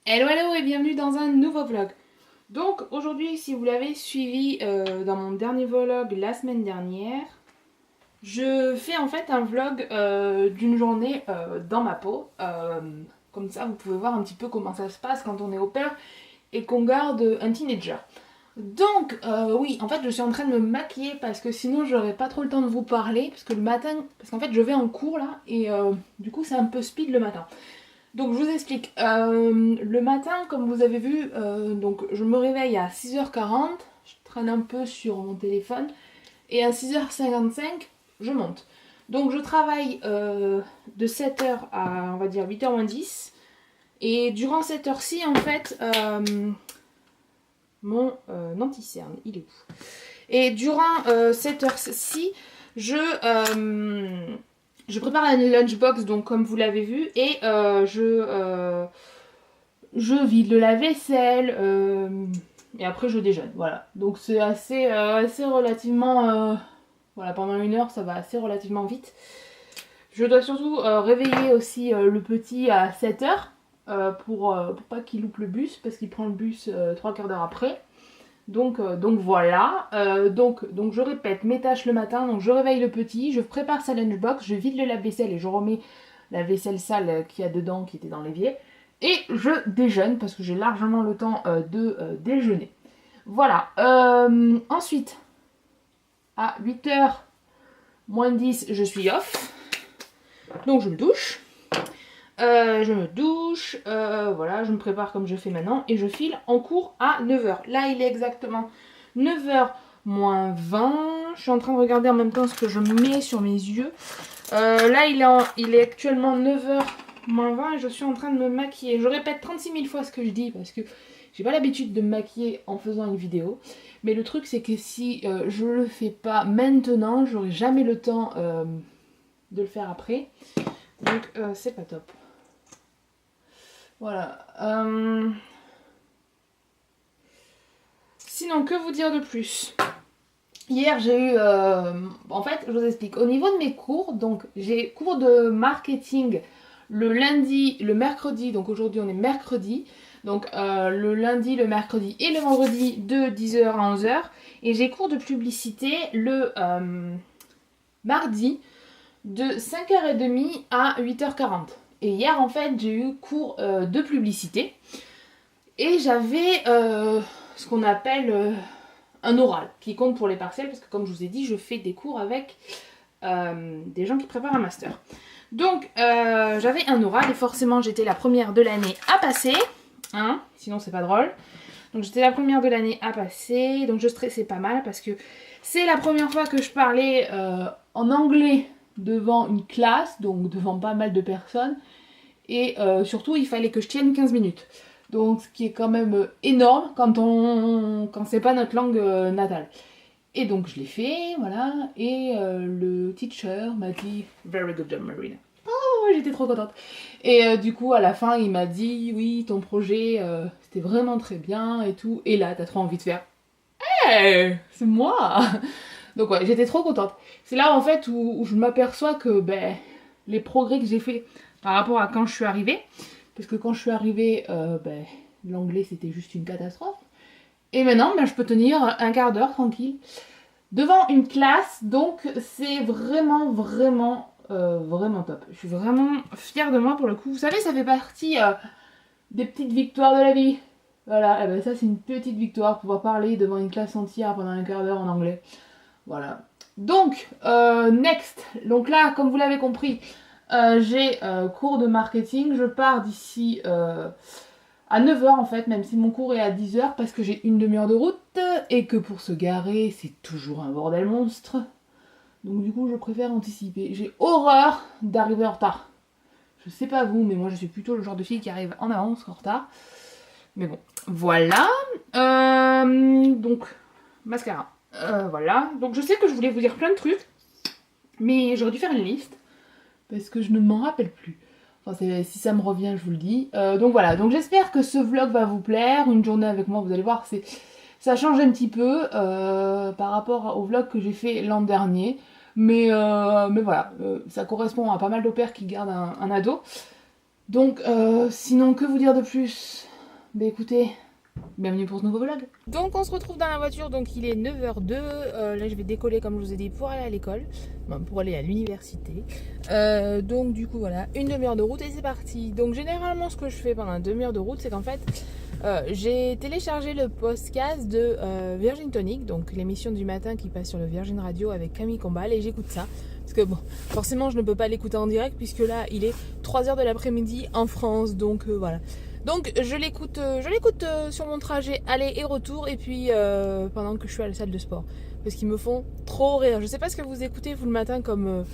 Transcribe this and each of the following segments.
Hello hello et bienvenue dans un nouveau vlog. Donc aujourd'hui, si vous l'avez suivi dans mon dernier vlog la semaine dernière, je fais en fait un vlog d'une journée dans ma peau. Comme ça vous pouvez voir un petit peu comment ça se passe quand on est au pair et qu'on garde un teenager. Donc oui, en fait je suis en train de me maquiller parce que sinon j'aurais pas trop le temps de vous parler. Parce que le matin, parce qu'en fait je vais en cours là et du coup c'est un peu speed le matin. Donc je vous explique, le matin comme vous avez vu, donc je me réveille à 6h40, je traîne un peu sur mon téléphone et à 6h55 je monte. Donc je travaille de 7h à on va dire 8h moins 10 et durant cette heure-ci en fait mon anti-cerne il est où? Et durant cette heure-ci je prépare la lunchbox, donc comme vous l'avez vu, et je vide le lave-vaisselle, et après je déjeune, voilà. Donc c'est assez relativement, voilà, pendant une heure ça va assez relativement vite. Je dois surtout réveiller aussi le petit à 7h, pour pas qu'il loupe le bus, parce qu'il prend le bus 3/4 d'heure après. Donc voilà, donc je répète mes tâches le matin, donc je réveille le petit, je prépare sa lunchbox, je vide le lave-vaisselle et je remets la vaisselle sale qu'il y a dedans qui était dans l'évier. Et je déjeune parce que j'ai largement le temps de déjeuner. Voilà, ensuite, à 8h moins 10, je suis off, donc je me douche. Voilà, je me prépare comme je fais maintenant et je file en cours à 9h. Là, il est exactement 9h moins 20. Je suis en train de regarder en même temps ce que je mets sur mes yeux. Là, il est actuellement 9h moins 20 et je suis en train de me maquiller. Je répète 36 000 fois ce que je dis parce que j'ai pas l'habitude de me maquiller en faisant une vidéo. Mais le truc, c'est que si je le fais pas maintenant, j'aurai jamais le temps de le faire après. Donc, c'est pas top. Voilà. Sinon, que vous dire de plus? Hier, j'ai eu... en fait, je vous explique. Au niveau de mes cours, donc j'ai cours de marketing le lundi, le mercredi. Donc aujourd'hui, on est mercredi. Donc le lundi, le mercredi et le vendredi de 10h à 11h. Et j'ai cours de publicité le mardi de 5h30 à 8h40. Et hier, en fait, j'ai eu cours de publicité. Et j'avais ce qu'on appelle un oral, qui compte pour les partiels, parce que comme je vous ai dit, je fais des cours avec des gens qui préparent un master. Donc, j'avais un oral, et forcément, j'étais la première de l'année à passer. Hein, sinon, c'est pas drôle. Donc, j'étais la première de l'année à passer. Donc, je stressais pas mal, parce que c'est la première fois que je parlais en anglais devant une classe, donc devant pas mal de personnes, et surtout il fallait que je tienne 15 minutes, donc ce qui est quand même énorme quand c'est pas notre langue natale. Et donc je l'ai fait, voilà, et le teacher m'a dit very good job Marina. Oh, j'étais trop contente. Et du coup à la fin il m'a dit oui, ton projet c'était vraiment très bien et tout, et là t'as trop envie de faire hey, c'est moi. Donc ouais, j'étais trop contente. C'est là en fait où je m'aperçois que les progrès que j'ai fait par rapport à quand je suis arrivée, parce que quand je suis arrivée, l'anglais c'était juste une catastrophe. Et maintenant, je peux tenir un quart d'heure tranquille devant une classe, donc c'est vraiment top. Je suis vraiment fière de moi pour le coup. Vous savez, ça fait partie des petites victoires de la vie. Voilà, et ça c'est une petite victoire, pouvoir parler devant une classe entière pendant un quart d'heure en anglais. Voilà. Donc, next. Donc là, comme vous l'avez compris, J'ai cours de marketing, je pars d'ici à 9h en fait, même si mon cours est à 10h parce que j'ai une demi-heure de route et que pour se garer, c'est toujours un bordel monstre. Donc du coup, je préfère anticiper. J'ai horreur d'arriver en retard. Je sais pas vous, mais moi je suis plutôt le genre de fille qui arrive en avance qu'en retard. Mais bon, voilà. Donc, mascara. Voilà. Donc je sais que je voulais vous dire plein de trucs, mais j'aurais dû faire une liste parce que je ne m'en rappelle plus. Enfin, si ça me revient, je vous le dis. Donc voilà. Donc j'espère que ce vlog va vous plaire. Une journée avec moi, vous allez voir, ça change un petit peu par rapport au vlog que j'ai fait l'an dernier. Mais voilà, ça correspond à pas mal d'opères qui gardent un ado. Donc, sinon, que vous dire de plus? Bah écoutez, bienvenue pour ce nouveau vlog. Donc on se retrouve dans la voiture, donc il est 9h02. Là je vais décoller comme je vous ai dit pour aller à l'école, enfin, pour aller à l'université. Donc du coup voilà, une demi-heure de route et c'est parti. Donc généralement ce que je fais pendant une demi-heure de route, c'est qu'en fait j'ai téléchargé le podcast de Virgin Tonic, donc l'émission du matin qui passe sur le Virgin Radio avec Camille Combal, et j'écoute ça. Parce que bon, forcément je ne peux pas l'écouter en direct puisque là il est 3h de l'après-midi en France, donc voilà. Donc je l'écoute sur mon trajet aller et retour, et puis pendant que je suis à la salle de sport. Parce qu'ils me font trop rire. Je sais pas ce que vous écoutez vous le matin comme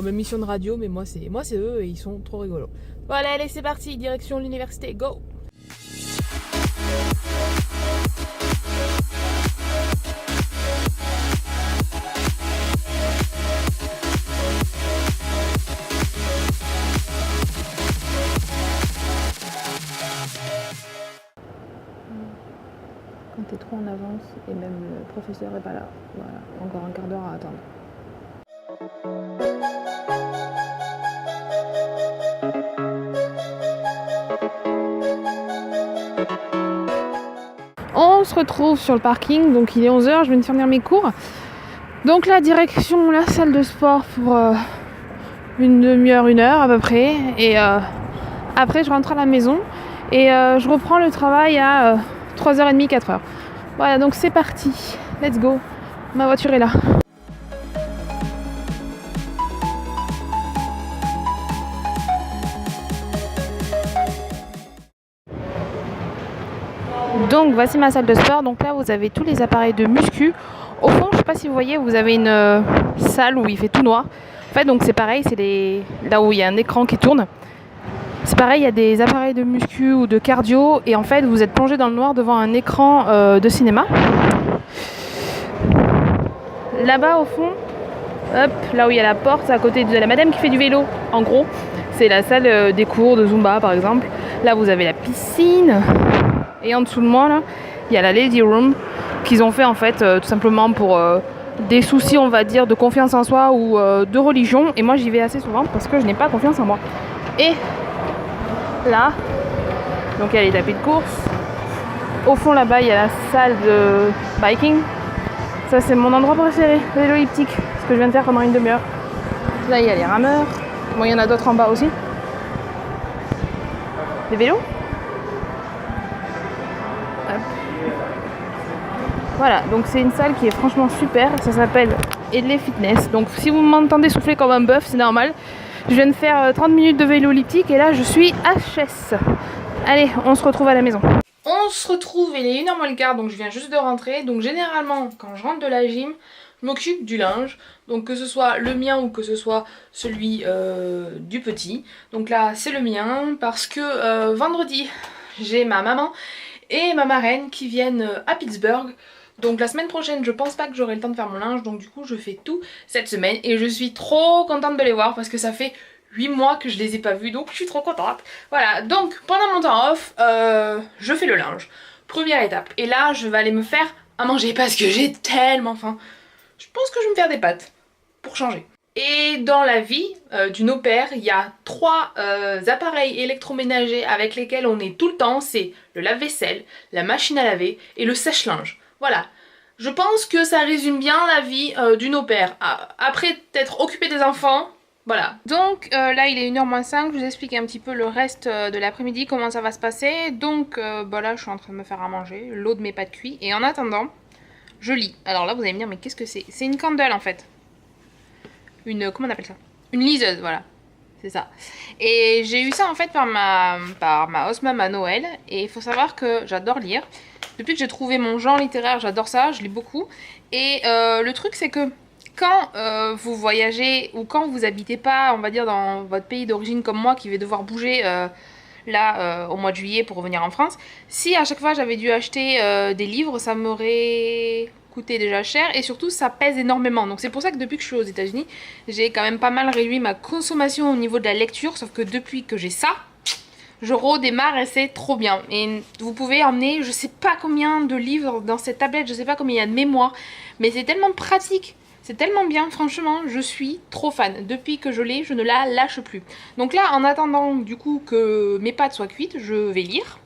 émission de radio, mais moi c'est eux et ils sont trop rigolos. Voilà, allez c'est parti, direction l'université, go! Quand t'es trop en avance et même le professeur est pas là. Voilà, encore un quart d'heure à attendre. On se retrouve sur le parking, donc il est 11h, je viens de finir mes cours. Donc la direction, la salle de sport pour une demi-heure, 1 heure à peu près. Et après je rentre à la maison et je reprends le travail à 3h30, 4h. Voilà, donc c'est parti, let's go, ma voiture est là. Donc voici ma salle de sport. Donc là vous avez tous les appareils de muscu. Au fond, je sais pas si vous voyez, vous avez une salle où il fait tout noir. En fait, donc c'est pareil, c'est là où il y a un écran qui tourne. C'est pareil, il y a des appareils de muscu ou de cardio et en fait vous êtes plongé dans le noir devant un écran de cinéma. Là-bas au fond, hop, là où il y a la porte, à côté de la madame qui fait du vélo, en gros, c'est la salle des cours de Zumba par exemple. Là vous avez la piscine et en dessous de moi là, il y a la Lady Room qu'ils ont fait en fait tout simplement pour des soucis on va dire de confiance en soi ou de religion, et moi j'y vais assez souvent parce que je n'ai pas confiance en moi. Et là, donc il y a les tapis de course. Au fond là-bas, il y a la salle de biking. Ça c'est mon endroit préféré, vélo elliptique, ce que je viens de faire pendant une demi-heure. Là il y a les rameurs. Bon, il y en a d'autres en bas aussi. Les vélos. Hop. Voilà, donc c'est une salle qui est franchement super. Ça s'appelle Edley Fitness. Donc si vous m'entendez souffler comme un bœuf, c'est normal. Je viens de faire 30 minutes de vélo elliptique et là je suis HS. Allez, on se retrouve à la maison. On se retrouve, il est 1h moins le quart, donc je viens juste de rentrer. Donc généralement, quand je rentre de la gym, je m'occupe du linge. Donc que ce soit le mien ou que ce soit celui du petit. Donc là, c'est le mien parce que vendredi, j'ai ma maman et ma marraine qui viennent à Pittsburgh. Donc la semaine prochaine je pense pas que j'aurai le temps de faire mon linge, donc du coup je fais tout cette semaine et je suis trop contente de les voir parce que ça fait 8 mois que je les ai pas vus, donc je suis trop contente. Voilà, donc pendant mon temps off, je fais le linge, première étape. Et là je vais aller me faire à manger parce que j'ai tellement faim. Je pense que je vais me faire des pâtes pour changer. Et dans la vie d'une au pair, il y a 3 appareils électroménagers avec lesquels on est tout le temps, c'est le lave-vaisselle, la machine à laver et le sèche-linge. Voilà, je pense que ça résume bien la vie d'une au pair. Après t'être occupé des enfants, voilà. Donc là il est 1h moins 5, je vous explique un petit peu le reste de l'après-midi, comment ça va se passer. Donc bah là je suis en train de me faire à manger, l'eau de mes pâtes cuites, et en attendant, je lis. Alors là vous allez me dire mais qu'est-ce que c'est? C'est une candle en fait. Une, comment on appelle ça? Une liseuse, voilà. c'est ça. Et j'ai eu ça en fait par ma host mom à Noël. Et il faut savoir que j'adore lire. Depuis que j'ai trouvé mon genre littéraire, j'adore ça, je lis beaucoup. Et le truc c'est que quand vous voyagez ou quand vous habitez pas, on va dire dans votre pays d'origine comme moi qui vais devoir bouger là au mois de juillet pour revenir en France, si à chaque fois j'avais dû acheter des livres, ça m'aurait coûté déjà cher et surtout ça pèse énormément. Donc c'est pour ça que depuis que je suis aux États-Unis, j'ai quand même pas mal réduit ma consommation au niveau de la lecture, sauf que depuis que j'ai ça, je redémarre et c'est trop bien. Et vous pouvez emmener je sais pas combien de livres dans cette tablette, je sais pas combien il y a de mémoire, mais c'est tellement pratique. C'est tellement bien, franchement, je suis trop fan. Depuis que je l'ai, je ne la lâche plus. Donc là, en attendant du coup que mes pâtes soient cuites, je vais lire.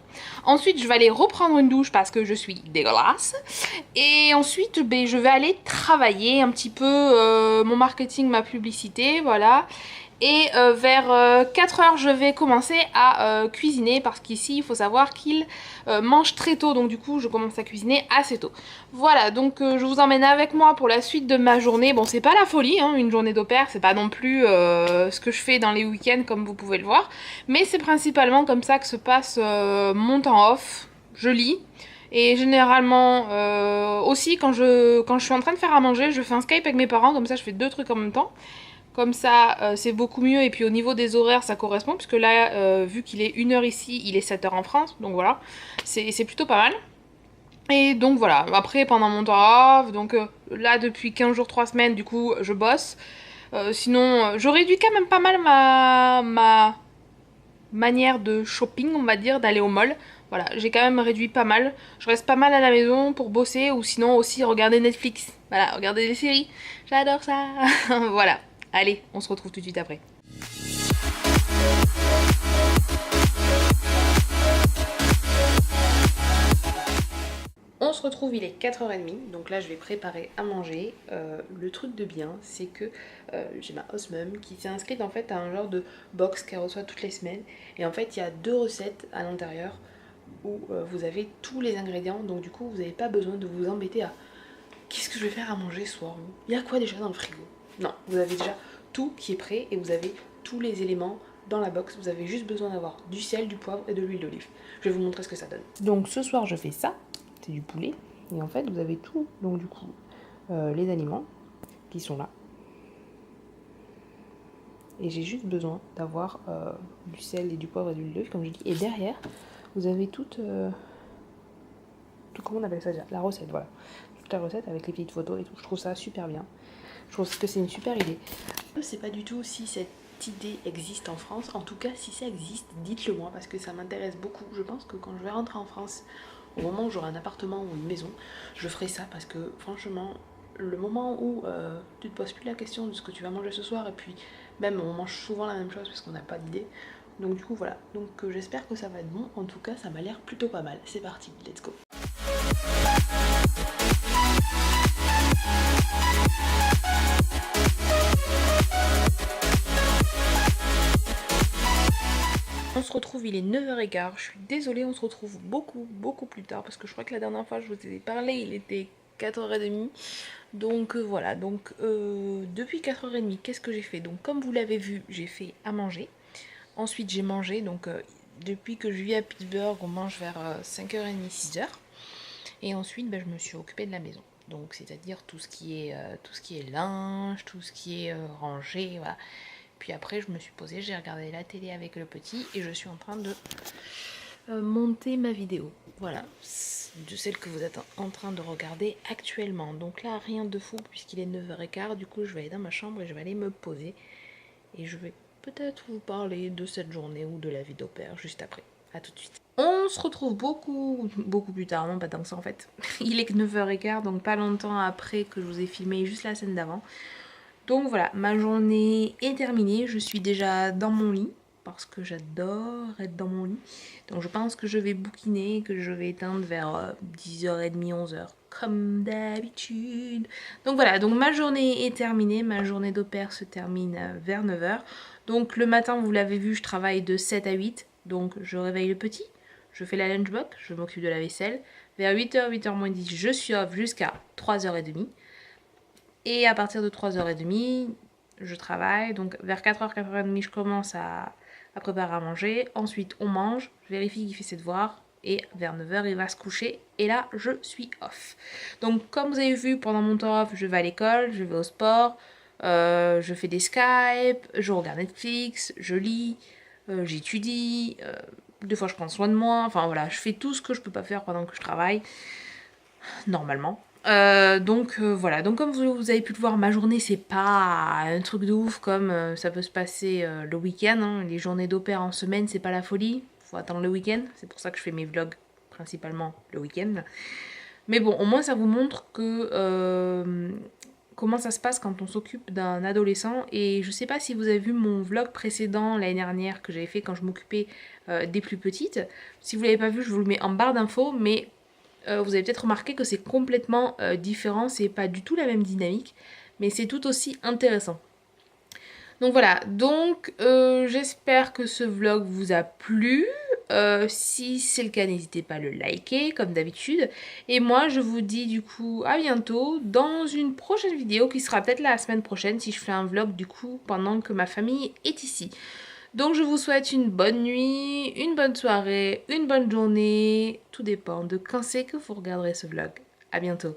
Ensuite, je vais aller reprendre une douche parce que je suis dégueulasse. Et ensuite, ben, je vais aller travailler un petit peu mon marketing, ma publicité, voilà. Et vers 4h, je vais commencer à cuisiner parce qu'ici, il faut savoir qu'il mange très tôt. Donc du coup, je commence à cuisiner assez tôt. Voilà, donc je vous emmène avec moi pour la suite de ma journée. Bon, c'est pas la folie, hein, une journée d'au pair, c'est pas non plus ce que je fais dans les week-ends comme vous pouvez le voir. Mais c'est principalement comme ça que se passe mon temps off. Je lis. Et généralement aussi quand je suis en train de faire à manger, je fais un Skype avec mes parents, comme ça je fais 2 trucs en même temps. Comme ça, c'est beaucoup mieux. Et puis au niveau des horaires, ça correspond. Puisque là, vu qu'il est 1h ici, il est 7h en France. Donc voilà, c'est plutôt pas mal. Et donc voilà, après pendant mon temps off, donc là depuis 15 jours, 3 semaines, du coup, je bosse. Sinon, je réduis quand même pas mal ma manière de shopping, on va dire, d'aller au mall. Voilà, j'ai quand même réduit pas mal. Je reste pas mal à la maison pour bosser ou sinon aussi regarder Netflix. Voilà, regarder des séries. J'adore ça. Voilà. Allez, on se retrouve tout de suite après. On se retrouve, il est 4h30, donc là je vais préparer à manger. Le truc de bien, c'est que j'ai ma host mum qui s'est inscrite en fait à un genre de box qu'elle reçoit toutes les semaines. Et en fait, il y a 2 recettes à l'intérieur où vous avez tous les ingrédients, donc du coup vous n'avez pas besoin de vous embêter à qu'est-ce que je vais faire à manger ce soir. Il y a quoi déjà dans le frigo? Non, vous avez déjà tout qui est prêt et vous avez tous les éléments dans la box. Vous avez juste besoin d'avoir du sel, du poivre et de l'huile d'olive. Je vais vous montrer ce que ça donne. Donc ce soir je fais ça, c'est du poulet. Et en fait vous avez tout, donc du coup les aliments qui sont là. Et j'ai juste besoin d'avoir du sel et du poivre et de l'huile d'olive comme je dis. Et derrière vous avez toute, comment on appelle ça déjà? La recette, voilà. Toute la recette avec les petites photos et tout. Je trouve ça super bien. Je trouve que c'est une super idée. Je sais pas du tout si cette idée existe en France. En tout cas, si ça existe, dites-le moi parce que ça m'intéresse beaucoup. Je pense que quand je vais rentrer en France, au moment où j'aurai un appartement ou une maison, je ferai ça parce que franchement, le moment où tu te poses plus la question de ce que tu vas manger ce soir et puis même on mange souvent la même chose parce qu'on n'a pas d'idée. Donc du coup voilà, donc j'espère que ça va être bon. En tout cas, ça m'a l'air plutôt pas mal. C'est parti, let's go. On se retrouve, il est 9h15, je suis désolée, on se retrouve beaucoup plus tard parce que je crois que la dernière fois je vous ai parlé, il était 4h30. Donc voilà, donc depuis 4h30, qu'est-ce que j'ai fait? Donc comme vous l'avez vu, j'ai fait à manger. Ensuite j'ai mangé, donc depuis que je vis à Pittsburgh, on mange vers 5h30, 6h. Et ensuite, je me suis occupée de la maison. Donc c'est-à-dire tout ce qui est linge, tout ce qui est rangé, voilà. Puis après, je me suis posée, j'ai regardé la télé avec le petit et je suis en train de monter ma vidéo. Voilà, de celle que vous êtes en train de regarder actuellement. Donc là, rien de fou puisqu'il est 9h15. Du coup, je vais aller dans ma chambre et je vais aller me poser. Et je vais peut-être vous parler de cette journée ou de la vie d'au pair juste après. A tout de suite. On se retrouve beaucoup plus tard, non pas tant que ça en fait. Il est que 9h15, donc pas longtemps après que je vous ai filmé juste la scène d'avant. Donc voilà, ma journée est terminée, je suis déjà dans mon lit, parce que j'adore être dans mon lit. Donc je pense que je vais bouquiner, que je vais éteindre vers 10h30, 11h, comme d'habitude. Donc voilà, donc ma journée est terminée, ma journée d'au pair se termine vers 9h. Donc le matin, vous l'avez vu, je travaille de 7 à 8, donc je réveille le petit, je fais la lunchbox, je m'occupe de la vaisselle. Vers 8h, 8h moins 10, je suis off jusqu'à 3h30. Et à partir de 3h30, je travaille. Donc vers 4h, 4h30, je commence à préparer à manger. Ensuite, on mange, je vérifie qu'il fait ses devoirs. Et vers 9h, il va se coucher. Et là, je suis off. Donc, comme vous avez vu, pendant mon temps off, je vais à l'école, je vais au sport, je fais des Skype, je regarde Netflix, je lis, j'étudie. Des fois, je prends soin de moi. Enfin, voilà, je fais tout ce que je peux pas faire pendant que je travaille, normalement. Voilà, donc comme vous avez pu le voir, ma journée c'est pas un truc de ouf comme ça peut se passer le week-end, hein. Les journées d'opéra en semaine c'est pas la folie, faut attendre le week-end, c'est pour ça que je fais mes vlogs principalement le week-end. Mais bon, au moins ça vous montre que comment ça se passe quand on s'occupe d'un adolescent. Et je sais pas si vous avez vu mon vlog précédent l'année dernière que j'avais fait quand je m'occupais des plus petites. Si vous l'avez pas vu, je vous le mets en barre d'infos, mais vous avez peut-être remarqué que c'est complètement différent, c'est pas du tout la même dynamique, mais c'est tout aussi intéressant. Donc voilà, donc j'espère que ce vlog vous a plu. Si c'est le cas, n'hésitez pas à le liker comme d'habitude. Et moi, je vous dis du coup à bientôt dans une prochaine vidéo qui sera peut-être la semaine prochaine si je fais un vlog du coup pendant que ma famille est ici. Donc je vous souhaite une bonne nuit, une bonne soirée, une bonne journée. Tout dépend de quand c'est que vous regarderez ce vlog. À bientôt.